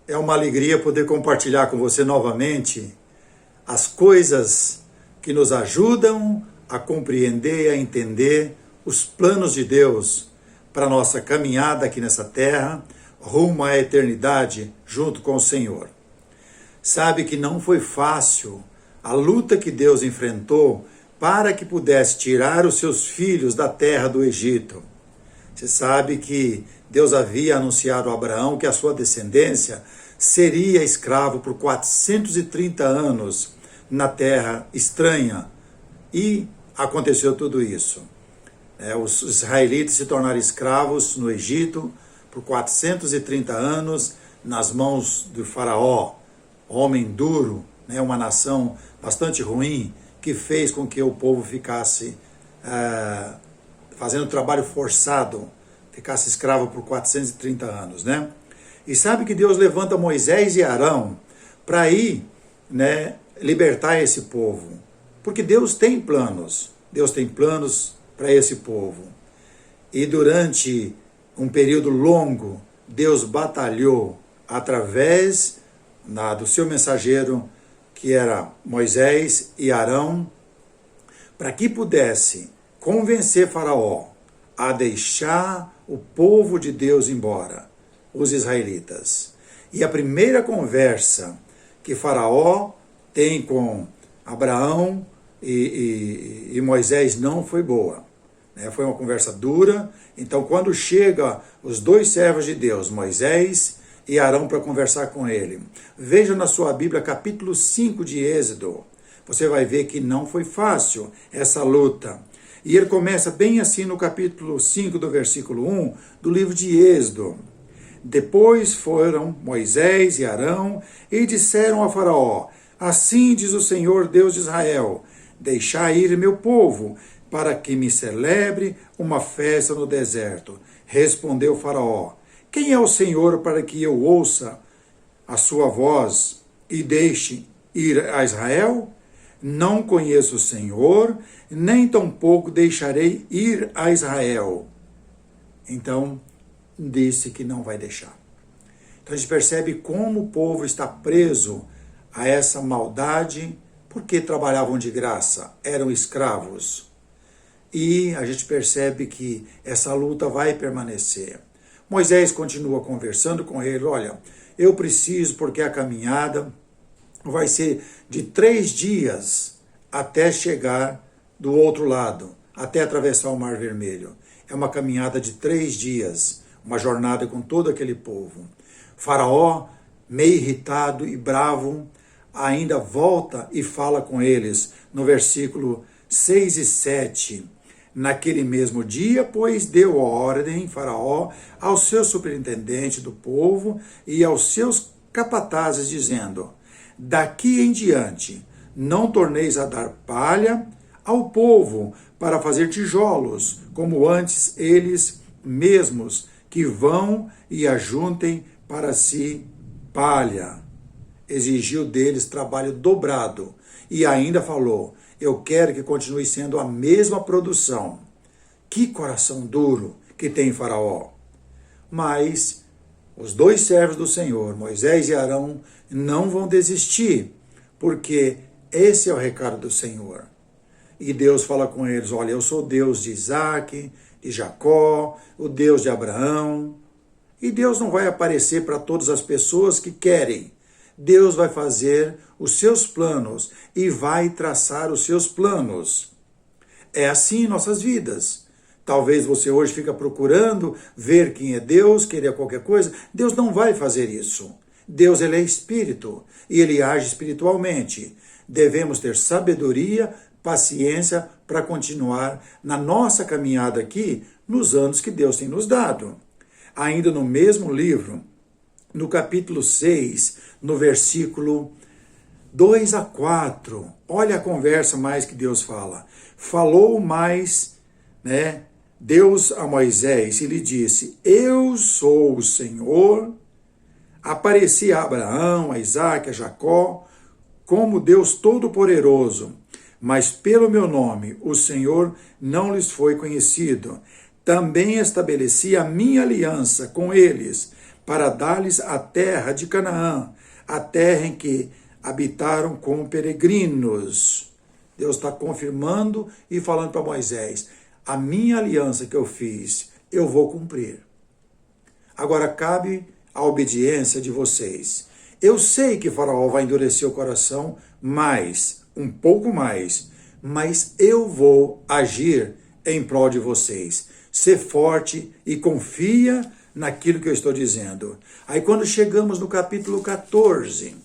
É uma alegria poder compartilhar com você novamente as coisas que nos ajudam a compreender e a entender os planos de Deus para a nossa caminhada aqui nessa terra, rumo à eternidade junto com o Senhor. Sabe que não foi fácil a luta que Deus enfrentou para que pudesse tirar os seus filhos da terra do Egito. Você sabe que Deus havia anunciado a Abraão que a sua descendência seria escravo por 430 anos na terra estranha. E aconteceu tudo isso. Os israelitas se tornaram escravos no Egito por 430 anos nas mãos do faraó, homem duro, uma nação bastante ruim, que fez com que o povo ficasse fazendo trabalho forçado, ficasse escravo por 430 anos, E sabe que Deus levanta Moisés e Arão para ir, libertar esse povo. Porque Deus tem planos para esse povo. E durante um período longo, Deus batalhou através do seu mensageiro, que era Moisés e Arão, para que pudesse convencer Faraó a deixar o povo de Deus embora, os israelitas. E a primeira conversa que Faraó tem com Abraão e Moisés não foi boa. Foi uma conversa dura. Então, quando chega os dois servos de Deus, Moisés e Arão, para conversar com ele, veja na sua Bíblia, capítulo 5 de Êxodo. Você vai ver que não foi fácil essa luta. E ele começa bem assim no capítulo 5, do versículo 1, do livro de Êxodo. Depois foram Moisés e Arão e disseram a Faraó: assim diz o Senhor Deus de Israel, deixai ir meu povo, para que me celebre uma festa no deserto. Respondeu Faraó: quem é o Senhor para que eu ouça a sua voz e deixe ir a Israel? Não conheço o Senhor, nem tampouco deixarei ir a Israel. Então, disse que não vai deixar. Então a gente percebe como o povo está preso a essa maldade, porque trabalhavam de graça, eram escravos. E a gente percebe que essa luta vai permanecer. Moisés continua conversando com ele: olha, eu preciso, porque a caminhada vai ser de 3 dias até chegar do outro lado, até atravessar o Mar Vermelho. É uma caminhada de 3 dias, uma jornada com todo aquele povo. Faraó, meio irritado e bravo, ainda volta e fala com eles, no versículo 6 e 7. Naquele mesmo dia, pois, deu ordem, Faraó, ao seu superintendente do povo e aos seus capatazes, dizendo: daqui em diante, não torneis a dar palha ao povo para fazer tijolos, como antes eles mesmos, que vão e ajuntem para si palha. Exigiu deles trabalho dobrado e ainda falou: eu quero que continue sendo a mesma produção. Que coração duro que tem Faraó! Mas os dois servos do Senhor, Moisés e Arão, não vão desistir, porque esse é o recado do Senhor. E Deus fala com eles: olha, eu sou Deus de Isaac, de Jacó, o Deus de Abraão. E Deus não vai aparecer para todas as pessoas que querem. Deus vai fazer os seus planos e vai traçar os seus planos. É assim em nossas vidas. Talvez você hoje fique procurando ver quem é Deus, querer qualquer coisa. Deus não vai fazer isso. Deus, ele é espírito e ele age espiritualmente. Devemos ter sabedoria, paciência para continuar na nossa caminhada aqui nos anos que Deus tem nos dado. Ainda no mesmo livro, no capítulo 6, no versículo 2 a 4, olha a conversa mais que Deus fala. Falou mais, Deus a Moisés e lhe disse: eu sou o Senhor. Apareci a Abraão, a Isaac, a Jacó, como Deus Todo-Poderoso, mas pelo meu nome o Senhor não lhes foi conhecido. Também estabeleci a minha aliança com eles, para dar-lhes a terra de Canaã, a terra em que habitaram como peregrinos. Deus está confirmando e falando para Moisés, a minha aliança que eu fiz, eu vou cumprir. Agora cabe a obediência de vocês. Eu sei que Faraó vai endurecer o coração mais, um pouco mais, mas eu vou agir em prol de vocês. Ser forte e confia naquilo que eu estou dizendo. Aí quando chegamos no capítulo 14,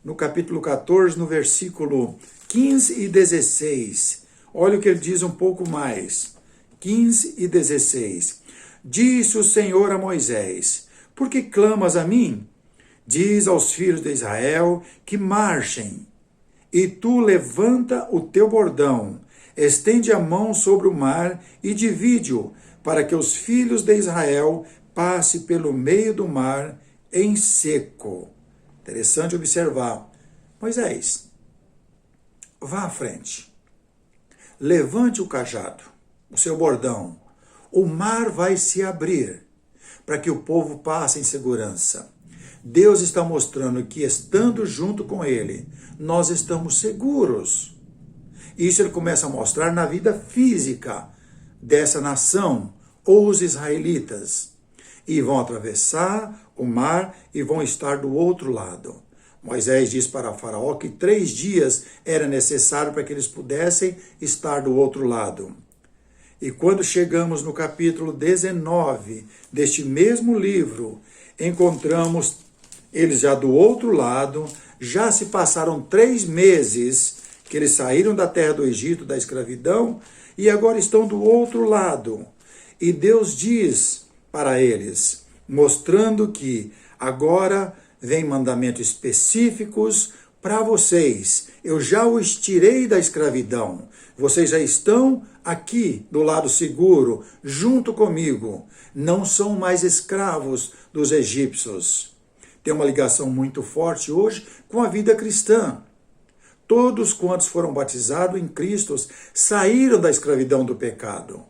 no versículo 15 e 16, olha o que ele diz um pouco mais. 15 e 16. Disse o Senhor a Moisés, por que clamas a mim? Diz aos filhos de Israel que marchem, e tu levanta o teu bordão, estende a mão sobre o mar e divide-o, para que os filhos de Israel passem pelo meio do mar em seco. Interessante observar. Moisés, vá à frente, levante o cajado, o seu bordão, o mar vai se abrir, para que o povo passe em segurança. Deus está mostrando que, estando junto com ele, nós estamos seguros. Isso ele começa a mostrar na vida física dessa nação, ou os israelitas. E vão atravessar o mar e vão estar do outro lado. Moisés diz para Faraó que 3 dias era necessário para que eles pudessem estar do outro lado. E quando chegamos no capítulo 19 deste mesmo livro, encontramos eles já do outro lado. Já se passaram 3 meses que eles saíram da terra do Egito, da escravidão, e agora estão do outro lado. E Deus diz para eles, mostrando que agora vem mandamentos específicos para vocês. Eu já os tirei da escravidão. Vocês já estão aqui do lado seguro, junto comigo. Não são mais escravos dos egípcios. Tem uma ligação muito forte hoje com a vida cristã. Todos quantos foram batizados em Cristo saíram da escravidão do pecado.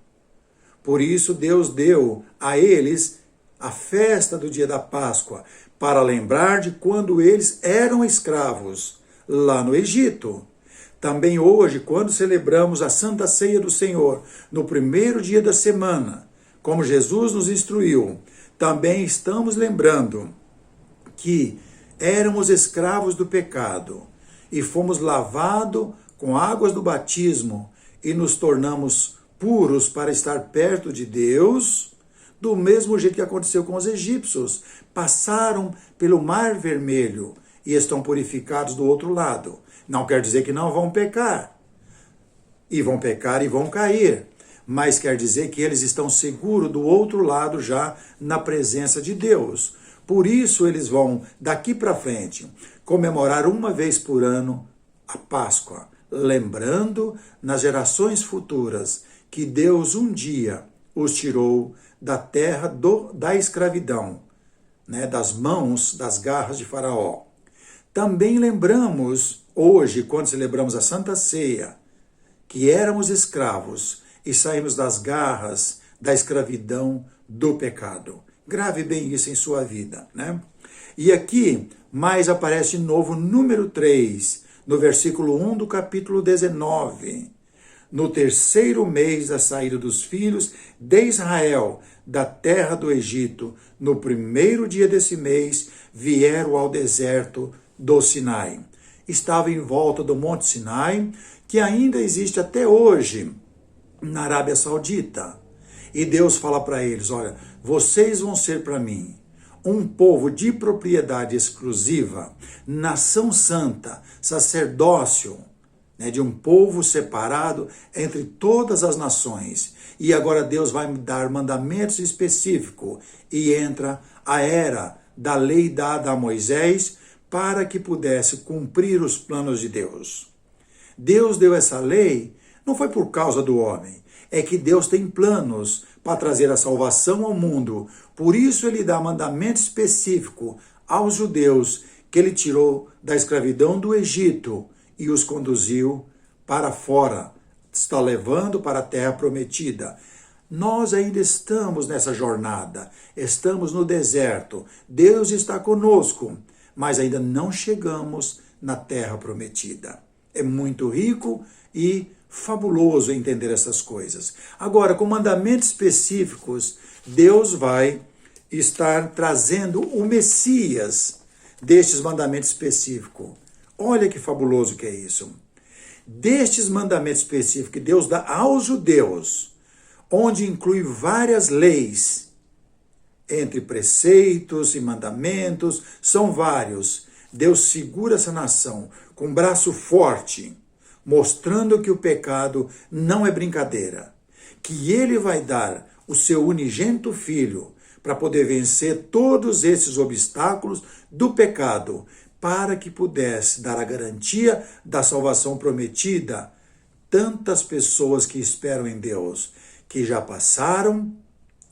Por isso Deus deu a eles a festa do dia da Páscoa, para lembrar de quando eles eram escravos lá no Egito. Também hoje, quando celebramos a Santa Ceia do Senhor, no primeiro dia da semana, como Jesus nos instruiu, também estamos lembrando que éramos escravos do pecado e fomos lavados com águas do batismo e nos tornamos puros para estar perto de Deus, do mesmo jeito que aconteceu com os egípcios. Passaram pelo Mar Vermelho e estão purificados do outro lado. Não quer dizer que não vão pecar. E vão pecar e vão cair. Mas quer dizer que eles estão seguros do outro lado já na presença de Deus. Por isso eles vão, daqui para frente, comemorar uma vez por ano a Páscoa, lembrando nas gerações futuras que Deus um dia os tirou da terra da escravidão, das mãos, das garras de Faraó. Também lembramos hoje, quando celebramos a Santa Ceia, que éramos escravos e saímos das garras da escravidão do pecado. Grave bem isso em sua vida, E aqui, mais aparece de novo número 3, no versículo 1 do capítulo 19. No 3º mês da saída dos filhos de Israel da terra do Egito, no 1º dia desse mês, vieram ao deserto do Sinai. Estava em volta do Monte Sinai, que ainda existe até hoje na Arábia Saudita. E Deus fala para eles, olha, vocês vão ser para mim um povo de propriedade exclusiva, nação santa, sacerdócio, de um povo separado entre todas as nações. E agora Deus vai dar mandamentos específicos e entra a era da lei dada a Moisés para que pudesse cumprir os planos de Deus. Deus deu essa lei, não foi por causa do homem, é que Deus tem planos para trazer a salvação ao mundo. Por isso ele dá mandamento específico aos judeus que ele tirou da escravidão do Egito e os conduziu para fora, está levando para a terra prometida. Nós ainda estamos nessa jornada, estamos no deserto, Deus está conosco, mas ainda não chegamos na terra prometida. É muito rico e fabuloso entender essas coisas. Agora, com mandamentos específicos, Deus vai estar trazendo o Messias destes mandamentos específicos. Olha que fabuloso que é isso. Destes mandamentos específicos que Deus dá aos judeus, onde inclui várias leis, entre preceitos e mandamentos, são vários. Deus segura essa nação com um braço forte, mostrando que o pecado não é brincadeira, que ele vai dar o seu unigênito filho para poder vencer todos esses obstáculos do pecado, para que pudesse dar a garantia da salvação prometida. Tantas pessoas que esperam em Deus, que já passaram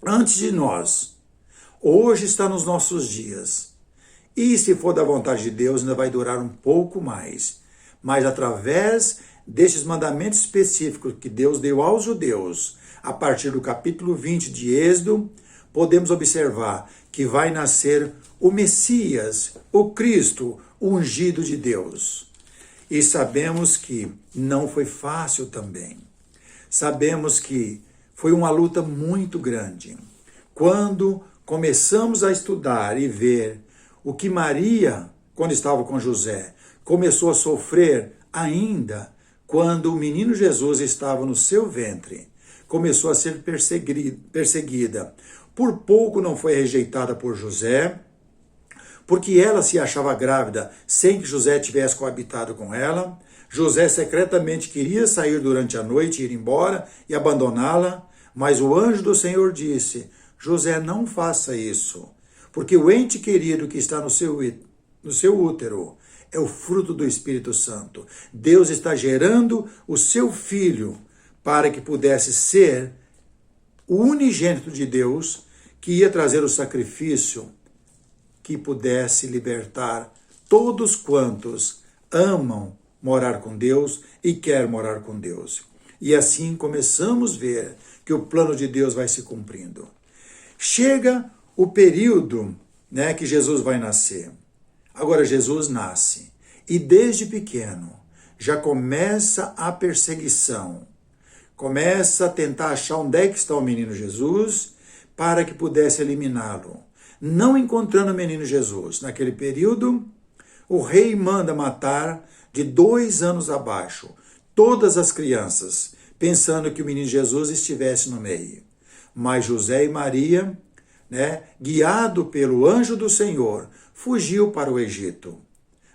antes de nós, hoje está nos nossos dias. E se for da vontade de Deus, ainda vai durar um pouco mais. Mas através destes mandamentos específicos que Deus deu aos judeus, a partir do capítulo 20 de Êxodo, podemos observar que vai nascer o Messias, o Cristo, o ungido de Deus. E sabemos que não foi fácil também. Sabemos que foi uma luta muito grande. Quando começamos a estudar e ver o que Maria, quando estava com José, começou a sofrer ainda quando o menino Jesus estava no seu ventre, começou a ser perseguida. Por pouco não foi rejeitada por José, porque ela se achava grávida sem que José tivesse coabitado com ela. José secretamente queria sair durante a noite, ir embora e abandoná-la, mas o anjo do Senhor disse: José, não faça isso, porque o ente querido que está no seu útero é o fruto do Espírito Santo. Deus está gerando o seu filho para que pudesse ser o unigênito de Deus, que ia trazer o sacrifício que pudesse libertar todos quantos amam morar com Deus e quer morar com Deus. E assim começamos a ver que o plano de Deus vai se cumprindo. Chega o período, que Jesus vai nascer. Agora Jesus nasce e desde pequeno já começa a perseguição. Começa a tentar achar onde é que está o menino Jesus para que pudesse eliminá-lo. Não encontrando o menino Jesus, naquele período, o rei manda matar de 2 anos abaixo todas as crianças, pensando que o menino Jesus estivesse no meio. Mas José e Maria, guiado pelo anjo do Senhor, fugiu para o Egito.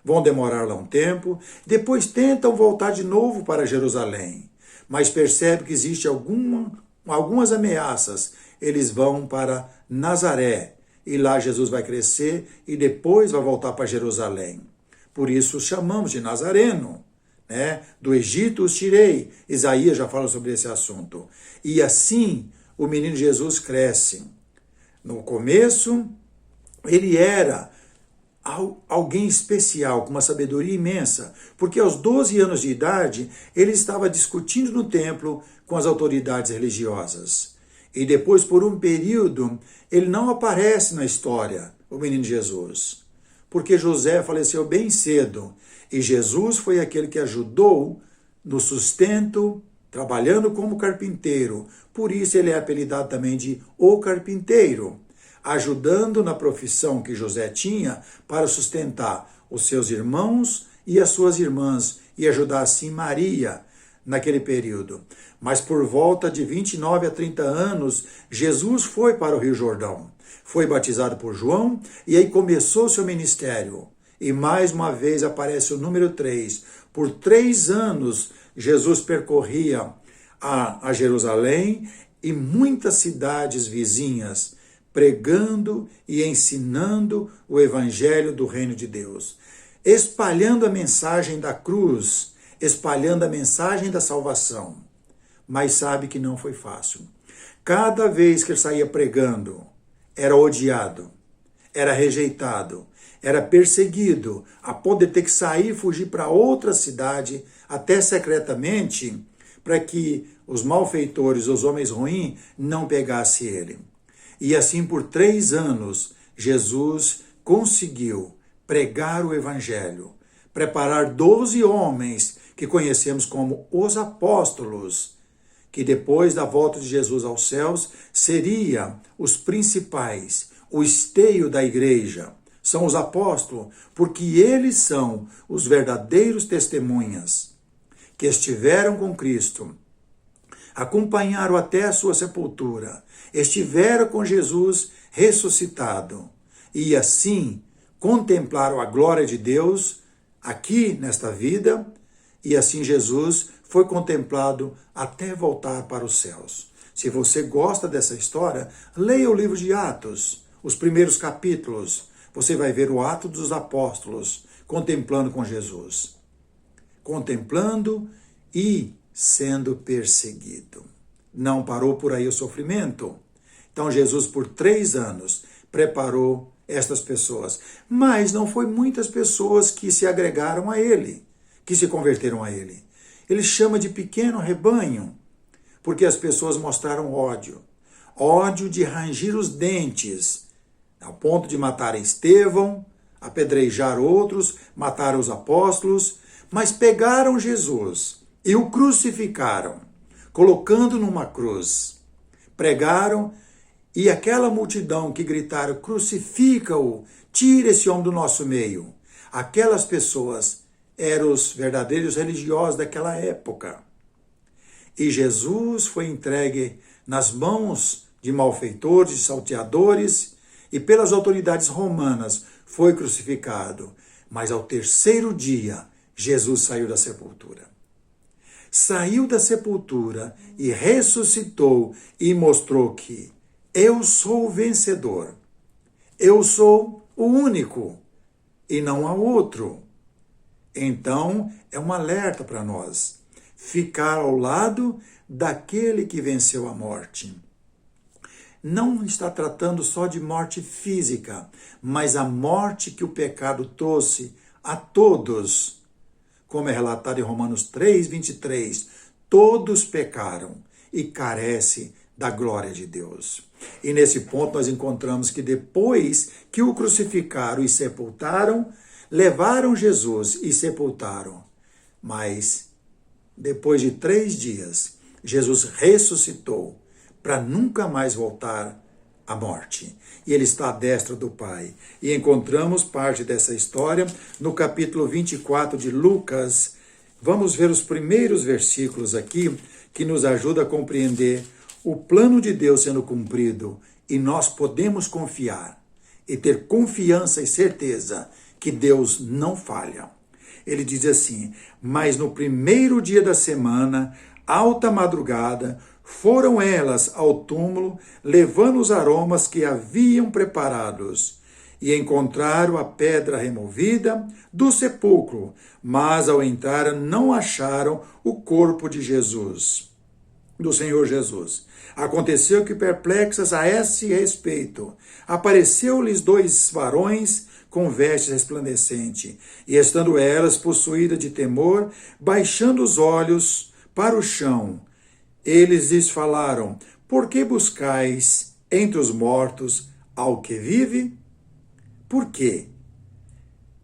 Vão demorar lá um tempo, depois tentam voltar de novo para Jerusalém, mas percebem que existe algumas ameaças. Eles vão para Nazaré, e lá Jesus vai crescer e depois vai voltar para Jerusalém. Por isso chamamos de Nazareno. Do Egito os tirei. Isaías já fala sobre esse assunto. E assim o menino Jesus cresce. No começo, ele era alguém especial, com uma sabedoria imensa, porque aos 12 anos de idade, ele estava discutindo no templo com as autoridades religiosas. E depois, por um período, ele não aparece na história, o menino Jesus, porque José faleceu bem cedo, e Jesus foi aquele que ajudou no sustento, trabalhando como carpinteiro. Por isso ele é apelidado também de o carpinteiro, ajudando na profissão que José tinha para sustentar os seus irmãos e as suas irmãs, e ajudar assim Maria naquele período. Mas por volta de 29 a 30 anos, Jesus foi para o Rio Jordão, foi batizado por João, e aí começou seu ministério. E mais uma vez aparece o número 3. Por 3 anos, Jesus percorria a Jerusalém e muitas cidades vizinhas, pregando e ensinando o evangelho do reino de Deus, espalhando a mensagem da cruz, espalhando a mensagem da salvação. Mas sabe que não foi fácil. Cada vez que ele saía pregando, era odiado, era rejeitado, era perseguido, a ponto de ter que sair e fugir para outra cidade, até secretamente, para que os malfeitores, os homens ruins, não pegassem ele. E assim por 3 anos, Jesus conseguiu pregar o Evangelho, preparar 12 homens que conhecemos como os apóstolos, que depois da volta de Jesus aos céus, seriam os principais, o esteio da igreja. São os apóstolos, porque eles são os verdadeiros testemunhas que estiveram com Cristo, acompanharam até a sua sepultura, estiveram com Jesus ressuscitado e assim contemplaram a glória de Deus aqui nesta vida, e assim Jesus foi contemplado até voltar para os céus. Se você gosta dessa história, leia o livro de Atos, os primeiros capítulos. Você vai ver o ato dos apóstolos contemplando com Jesus. Contemplando e sendo perseguido. Não parou por aí o sofrimento. Então Jesus, por 3 anos, preparou estas pessoas. Mas não foi muitas pessoas que se agregaram a ele, que se converteram a ele. Ele chama de pequeno rebanho, porque as pessoas mostraram ódio. Ódio de ranger os dentes, ao ponto de matar Estevão, apedrejar outros, matar os apóstolos, mas pegaram Jesus e o crucificaram, colocando numa cruz. Pregaram, e aquela multidão que gritaram, crucifica-o, tira esse homem do nosso meio. Aquelas pessoas eram os verdadeiros religiosos daquela época. E Jesus foi entregue nas mãos de malfeitores, de salteadores, e pelas autoridades romanas foi crucificado. Mas ao 3º dia, Jesus saiu da sepultura. Saiu da sepultura e ressuscitou e mostrou que eu sou o vencedor. Eu sou o único e não há outro. Então, é um alerta para nós. Ficar ao lado daquele que venceu a morte. Não está tratando só de morte física, mas a morte que o pecado trouxe a todos. Como é relatado em Romanos 3, 23, todos pecaram e carecem da glória de Deus. E nesse ponto nós encontramos que depois que o crucificaram e sepultaram, levaram Jesus e sepultaram. Mas depois de 3 dias, Jesus ressuscitou para nunca mais voltar à morte. E ele está à destra do Pai. E encontramos parte dessa história no capítulo 24 de Lucas. Vamos ver os primeiros versículos aqui que nos ajudam a compreender o plano de Deus sendo cumprido, e nós podemos confiar e ter confiança e certeza que Deus não falha. Ele diz assim: mas no 1º dia da semana, alta madrugada, foram elas ao túmulo, levando os aromas que haviam preparados, e encontraram a pedra removida do sepulcro, mas ao entrar não acharam o corpo de Jesus, do Senhor Jesus. Aconteceu que, perplexas a esse respeito, apareceu-lhes 2 varões com vestes resplandecentes, e estando elas possuídas de temor, baixando os olhos para o chão, eles lhes falaram: por que buscais entre os mortos ao que vive? Por quê?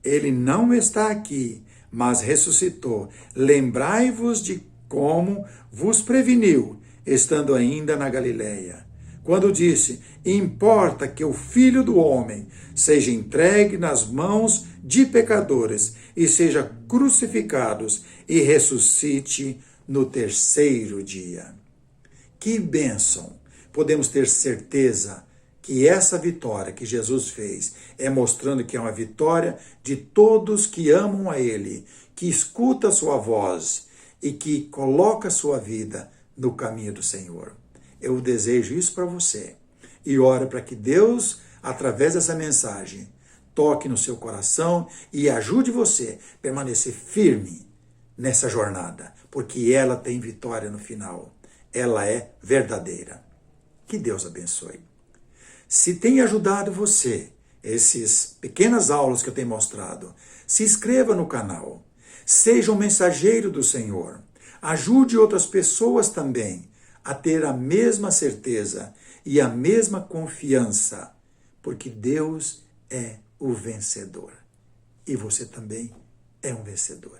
Ele não está aqui, mas ressuscitou. Lembrai-vos de como vos preveniu, estando ainda na Galileia, quando disse: importa que o Filho do Homem seja entregue nas mãos de pecadores e seja crucificado e ressuscite no 3º dia. Que bênção! Podemos ter certeza que essa vitória que Jesus fez é mostrando que é uma vitória de todos que amam a Ele, que escuta a sua voz e que coloca a sua vida no caminho do Senhor. Eu desejo isso para você e oro para que Deus, através dessa mensagem, toque no seu coração e ajude você a permanecer firme nessa jornada, porque ela tem vitória no final. Ela é verdadeira. Que Deus abençoe. Se tem ajudado você, essas pequenas aulas que eu tenho mostrado, se inscreva no canal. Seja um mensageiro do Senhor. Ajude outras pessoas também a ter a mesma certeza e a mesma confiança, porque Deus é o vencedor. E você também é um vencedor.